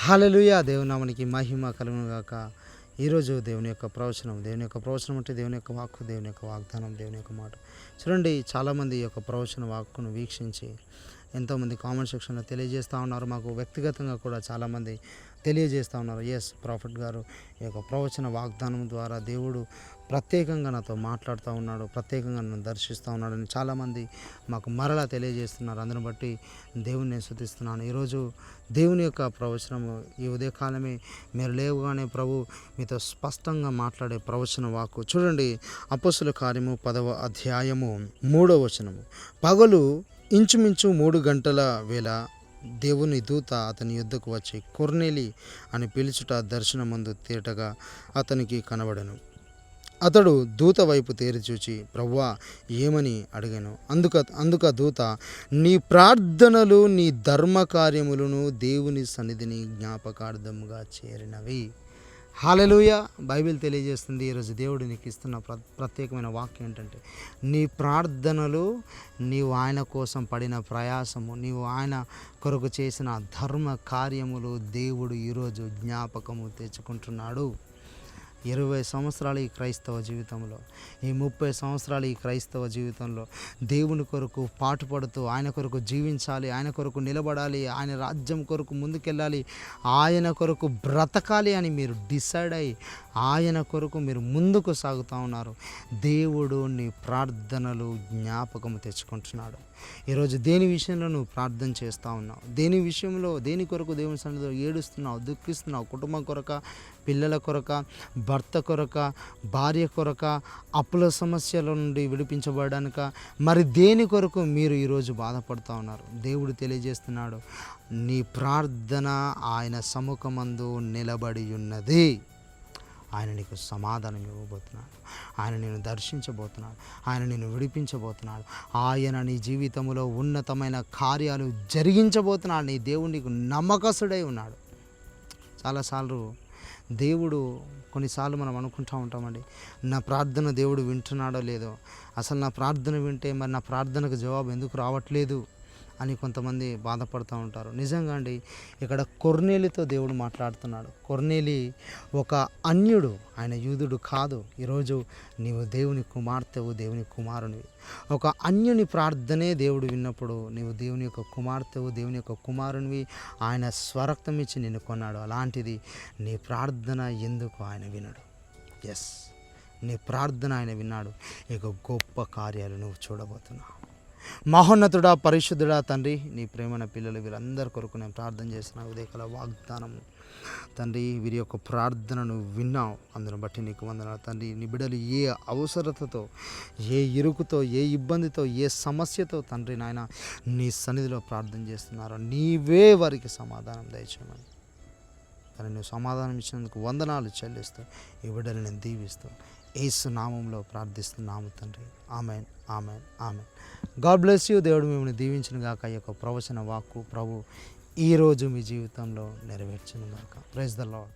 హల్లెలూయా! దేవుని నామానికి మహిమ కలుగును గాక. ఈరోజు దేవుని యొక్క ప్రవచనం, అంటే దేవుని యొక్క వాక్కు, దేవుని యొక్క వాగ్దానం, దేవుని యొక్క మాట. చూడండి, చాలామంది ఈ యొక్క ప్రవచన వాక్కును వీక్షించి ఎంతోమంది కామెంట్ సెక్షన్లో తెలియజేస్తూ ఉన్నారు. మాకు వ్యక్తిగతంగా కూడా చాలామంది తెలియజేస్తూ ఉన్నారు. ఎస్, ప్రాఫెట్ గారు ఈ యొక్క ప్రవచన వాగ్దానం ద్వారా దేవుడు ప్రత్యేకంగా నాతో మాట్లాడుతూ ఉన్నాడు, ప్రత్యేకంగా నన్ను దర్శిస్తూ ఉన్నాడని చాలామంది మాకు మరలా తెలియజేస్తున్నారు. అందుని బట్టి దేవుని నేను స్తుతిస్తున్నాను. ఈరోజు దేవుని యొక్క ప్రవచనము ఈ ఉదయకాలమే మీరు లేవగానే ప్రభు మీతో స్పష్టంగా మాట్లాడే ప్రవచన వాక్కు. చూడండి, అపోస్తుల కార్యము 10వ అధ్యాయము 3వ వచనము. పగలు ఇంచుమించు 3 గంటల వేళ దేవుని దూత అతని యుద్ధకు వచ్చి కొర్నేలి అని పిలుచుట దర్శనమందు తేటగా అతనికి కనబడెను. అతడు దూత వైపు తేరి చూచి, ప్రభువా ఏమని అడిగాను. అందుక దూత, నీ ప్రార్థనలు నీ ధర్మ కార్యములను దేవుని సన్నిధిని జ్ఞాపకార్థముగా చేరినవి. హల్లెలూయా! బైబిల్ తెలియజేస్తుంది. ఈరోజు దేవుడు నీకు ఇస్తున్న ప్రత్యేకమైన వాక్యం ఏంటంటే, నీ ప్రార్థనలు, నీవు ఆయన కోసం పడిన ప్రయాసము, నీవు ఆయన కొరకు చేసిన ధర్మ కార్యములు దేవుడు ఈరోజు జ్ఞాపకము తెచ్చుకుంటున్నాడు. 20 సంవత్సరాలు ఈ క్రైస్తవ జీవితంలో, ఈ 30 సంవత్సరాలు ఈ క్రైస్తవ జీవితంలో దేవుని కొరకు పాటుపడుతూ ఆయన కొరకు జీవించాలి, ఆయన కొరకు నిలబడాలి, ఆయన రాజ్యం కొరకు ముందుకెళ్ళాలి, ఆయన కొరకు బ్రతకాలి అని మీరు డిసైడ్ అయ్యి ఆయన కొరకు మీరు ముందుకు సాగుతూ ఉన్నారు. దేవుడు నీ ప్రార్థనలు జ్ఞాపకము తెచ్చుకుంటున్నాడు. ఈరోజు దేని విషయంలో నువ్వు ప్రార్థన చేస్తూ ఉన్నావు, దేని కొరకు దేవుని సన్నిధిలో ఏడుస్తున్నావు, దుఃఖిస్తున్నావు, కుటుంబం కొరక, పిల్లల కొరక, భర్త కొరక, భార్య కొరక, అప్పుల సమస్యల నుండి విడిపించబడడానిక, మరి దేని కొరకు మీరు ఈరోజు బాధపడుతూ ఉన్నారు? దేవుడు తెలియజేస్తున్నాడు, నీ ప్రార్థన ఆయన సముఖమందు నిలబడి ఉన్నది. ఆయన నీకు సమాధానం ఇవ్వబోతున్నాడు, ఆయన నేను దర్శించబోతున్నాడు, ఆయన నేను విడిపించబోతున్నాడు, ఆయన నీ జీవితంలో ఉన్నతమైన కార్యాలు జరిగించబోతున్నాడు. నీ దేవుడు నీకు నమ్మకస్తుడై ఉన్నాడు. చాలాసార్లు దేవుడు, కొన్నిసార్లు మనం అనుకుంటూ ఉంటామండి, నా ప్రార్థన దేవుడు వింటున్నాడో లేదో, అసలు నా ప్రార్థన వింటే మరి నా ప్రార్థనకు జవాబు ఎందుకు రావట్లేదు అని కొంతమంది బాధపడుతూ ఉంటారు. నిజంగా అండి, ఇక్కడ కొర్నేలితో దేవుడు మాట్లాడుతున్నాడు. కొర్నేలి ఒక అన్యుడు, ఆయన యూదుడు కాదు. ఈరోజు నీవు దేవుని కుమార్తెవు, దేవుని కుమారునివి. ఒక అన్యుని ప్రార్థనే దేవుడు విన్నప్పుడు నీవు దేవుని యొక్క కుమార్తెవు, దేవుని యొక్క కుమారునివి. ఆయన స్వరక్తం ఇచ్చి నిన్ను కొన్నాడు. అలాంటిది నీ ప్రార్థన ఎందుకు ఆయన వినడు? ఎస్, నీ ప్రార్థన ఆయన విన్నాడు. ఇక గొప్ప కార్యాలు నువ్వు చూడబోతున్నావు. మహోన్నతుడా, పరిశుద్ధుడా తండ్రి, నీ ప్రేమైన పిల్లలు వీరందరి కొరకు నేను ప్రార్థన చేసిన ఉదయకాల వాగ్దానం తండ్రి, వీరి యొక్క ప్రార్థనను విన్నావు. అందును బట్టి నీకు వందనాలు తండ్రి. నీ బిడ్డలు ఏ అవసరతతో, ఏ ఇరుకుతో, ఏ ఇబ్బందితో, ఏ సమస్యతో తండ్రి నాయన నీ సన్నిధిలో ప్రార్థన చేస్తున్నారో నీవే వారికి సమాధానం దయచేయమని తను నువ్వు సమాధానం ఇచ్చినందుకు వందనాలు చెల్లిస్తూ ఈ బిడ్డలు నేను దీవిస్తూ యేసు నామంలో ప్రార్థిస్తున్నాము తండ్రి. Amen, amen, amen. God bless you. దేవుడు మిమ్మల్ని దీవించును గాక. ఈ యొక్క ప్రవచన వాక్కు ప్రభు ఈరోజు మీ జీవితంలో నెరవేర్చును గాక. Praise the lord.